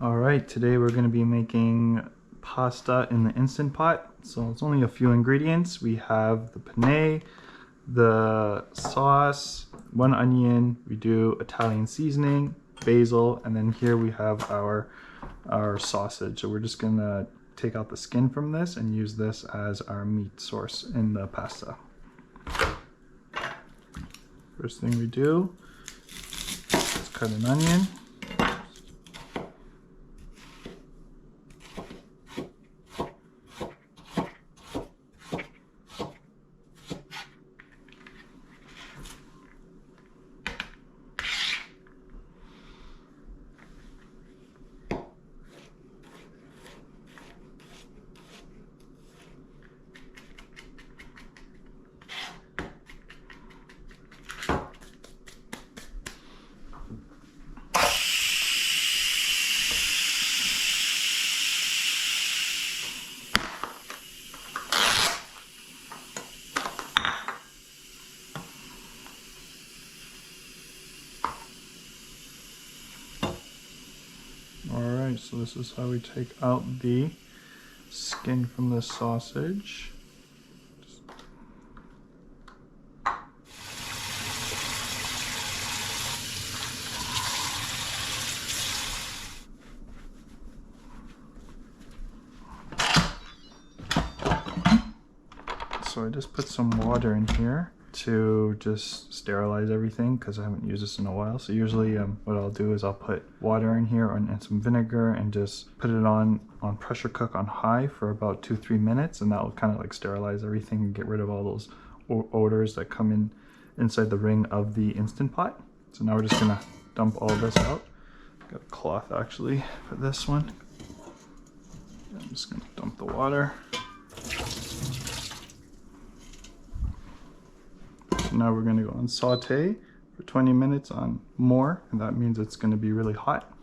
Alright, today we're going to be making pasta in the Instant Pot. So it's only a few ingredients. We have the penne, the sauce, 1 onion, we do Italian seasoning, basil, and then here we have our sausage. So we're just going to take out the skin from this and use this as our meat source in the pasta. First thing we do is cut an onion. Alright, so this is how we take out the skin from the sausage. So I just put some water in here to just sterilize everything because I haven't used this in a while. So usually what I'll do is I'll put water in here and some vinegar and just put it on pressure cook on high for about 2-3 minutes, and that will kind of like sterilize everything and get rid of all those odors that come inside the ring of the Instant Pot. So now we're just gonna dump all this out. Got a cloth actually for this one. I'm just gonna dump the water. Now we're going to go and saute for 20 minutes on more, and that means it's going to be really hot.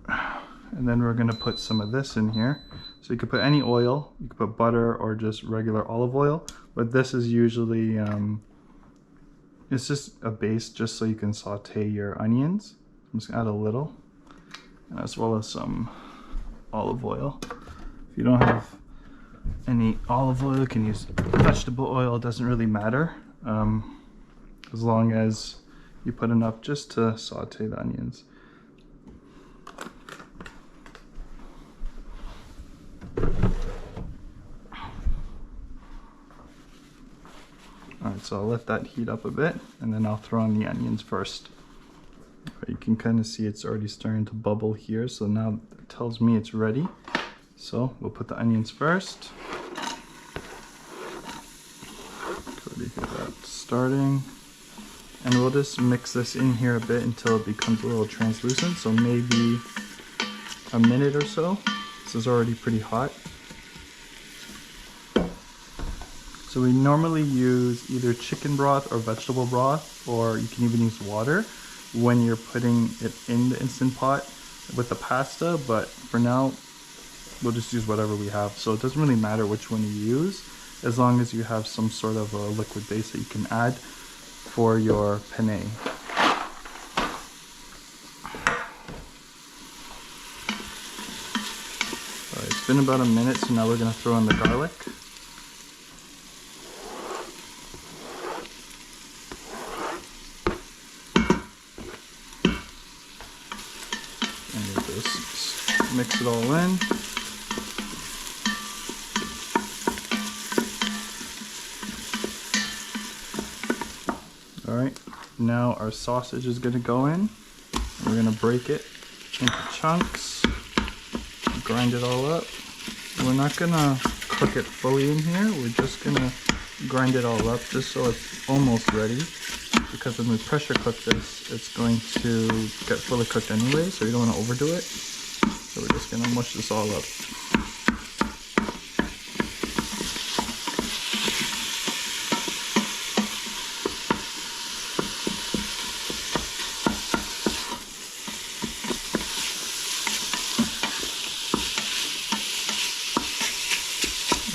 And then we're going to put some of this in here. So you could put any oil, you could put butter or just regular olive oil, but this is usually, it's just a base just so you can saute your onions. I'm just going to add a little, as well as some olive oil. If you don't have any olive oil, you can use vegetable oil, it doesn't really matter, as long as you put enough just to saute the onions. Alright, so I'll let that heat up a bit and then I'll throw on the onions first. You can kind of see it's already starting to bubble here, so now it tells me it's ready. So we'll put the onions first. Already hear that starting. And we'll just mix this in here a bit until it becomes a little translucent, so maybe a minute or so. This is already pretty hot. So we normally use either chicken broth or vegetable broth, or you can even use water when you're putting it in the Instant Pot with the pasta, but for now we'll just use whatever we have. So it doesn't really matter which one you use, as long as you have some sort of a liquid base that you can add for your penne. Alright, it's been about a minute, so now we're going to throw in the garlic. And we'll just mix it all in. Alright, now our sausage is going to go in. We're going to break it into chunks, grind it all up. We're not going to cook it fully in here, we're just going to grind it all up just so it's almost ready, because when we pressure cook this, it's going to get fully cooked anyway, so you don't want to overdo it. So we're just going to mush this all up.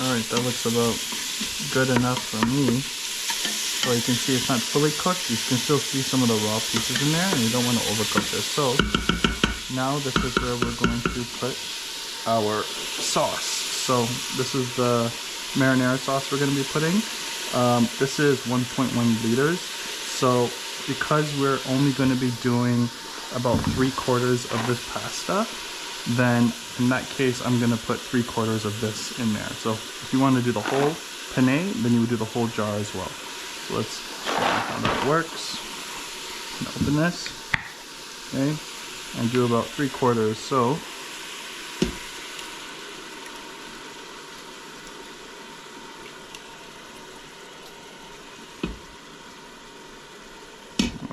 Alright, that looks about good enough for me. So you can see it's not fully cooked. You can still see some of the raw pieces in there, and you don't want to overcook this. So now this is where we're going to put our sauce. So this is the marinara sauce we're going to be putting. This is 1.1 liters. So because we're only going to be doing about 3/4 of this pasta, then in that case I'm going to put 3/4 of this in there. So if you want to do the whole penne, then you would do the whole jar as well. So let's show you how that works. And open this, okay, and do about 3/4. So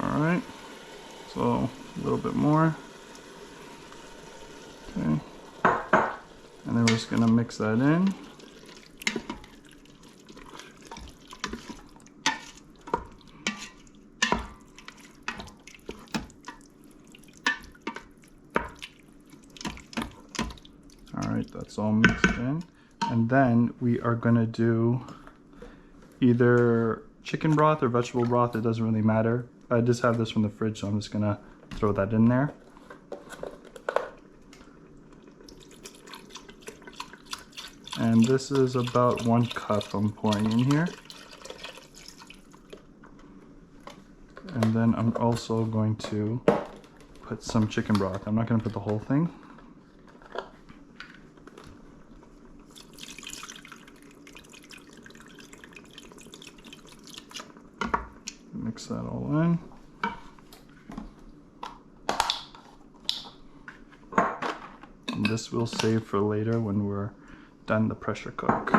all right, so a little bit more, okay, and then we're just gonna mix that in. All right, that's all mixed in. And then we are gonna do either chicken broth or vegetable broth, it doesn't really matter. I just have this from the fridge, so I'm just gonna throw that in there. And this is about 1 cup I'm pouring in here. And then I'm also going to put some chicken broth. I'm not gonna put the whole thing. Mix that all in. And this we'll save for later when we're done the pressure cook.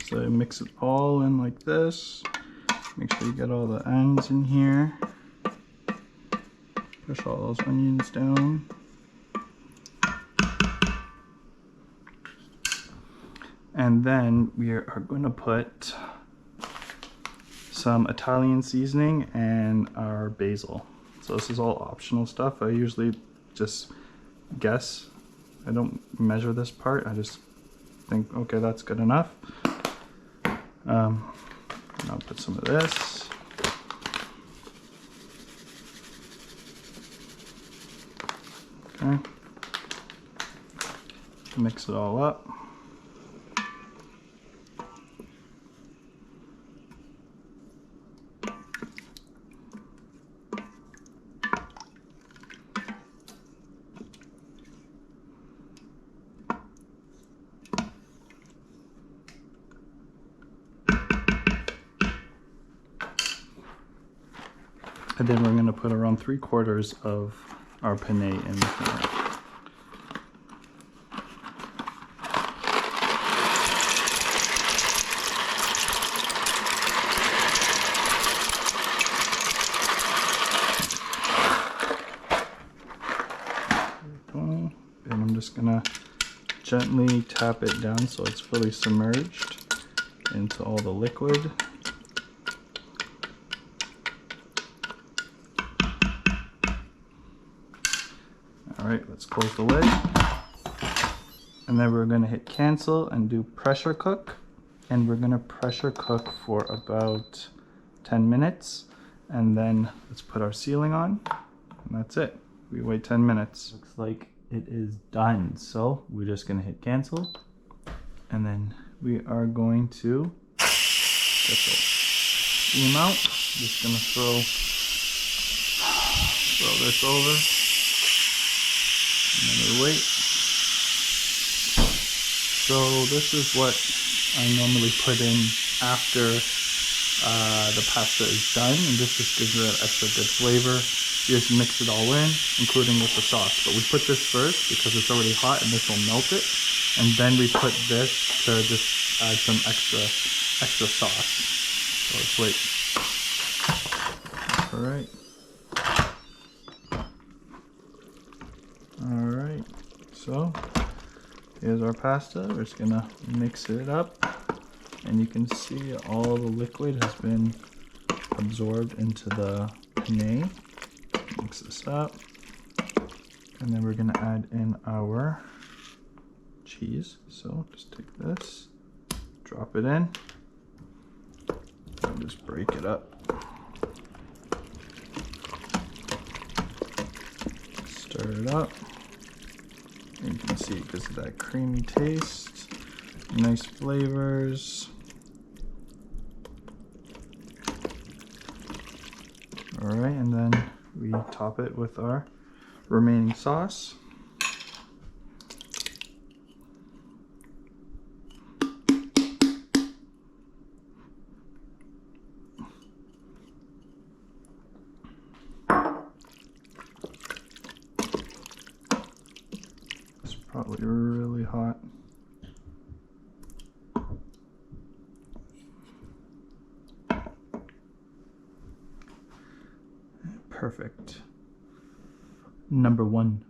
So you mix it all in like this. Make sure you get all the ends in here. Push all those onions down. And then we are going to put some Italian seasoning and our basil. So this is all optional stuff. I usually just guess. I don't measure this part. I just think, okay, that's good enough. And I'll put some of this. Okay. Mix it all up. And then we're going to put around 3/4 of our penne in here. And I'm just going to gently tap it down so it's fully submerged into all the liquid. All right, let's close the lid. And then we're gonna hit cancel and do pressure cook. And we're gonna pressure cook for about 10 minutes. And then let's put our sealing on. And that's it. We wait 10 minutes. Looks like it is done. So we're just gonna hit cancel. And then we are going to get the steam out. Just gonna throw this over. And then we wait. So this is what I normally put in after the pasta is done, and this just gives it an extra good flavor. You just mix it all in, including with the sauce. But we put this first because it's already hot and this will melt it. And then we put this to just add some extra sauce. So let's wait. All right. Alright, so here's our pasta. We're just gonna mix it up, and you can see all the liquid has been absorbed into the penne. Mix this up, and then we're gonna add in our cheese. So just take this, drop it in, just break it up. Stir it up. And you can see it gives it that creamy taste, nice flavors. All right, and then we top it with our remaining sauce. It's probably really hot. Perfect. Number 1.